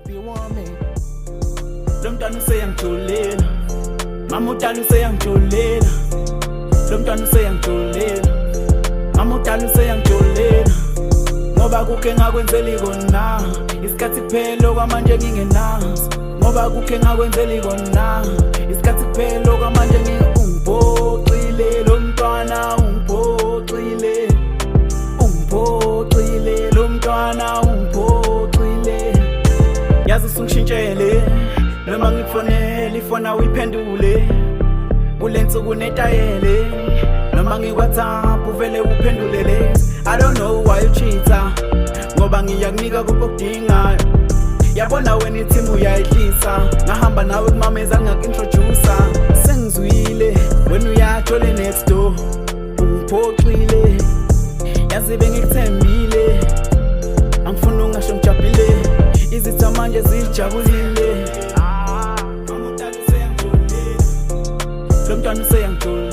do you want me? Lo mntwana useyangijulela, mama udala useyangijulela. Lo mntwana useyangijulela, mama udala useyangijulela. Ngoba kukho engakwenzeli kona, isikhathi kuphela okwamanje ngingenazo. Ngoba kukho engakwenzeli kona, isikhathi kuphela okwamanje ungiphoxile. Lo mntwana ungiphoxile, ungiphoxile. Lo mntwana ungiphoxile. Yazi usungishintshele, noma ngikufonele ifona uyiphendule. Kule nsuku netayele, noma ngi-WhatsApp uvele uphendulele. I don't know why you cheater, ngoba ngiyakunika kupho okudingayo. Yabona wena ithimu uyayihlisa, ngahamba nawe kumameza ngingak-introducer. Sengizwile wena uyatshole next door, ungiphoxile. Yazi bengikuthembile, angifuni ungasho ngijabulile. Izitha manje zijabulile. Lo mntwana useyangijulela.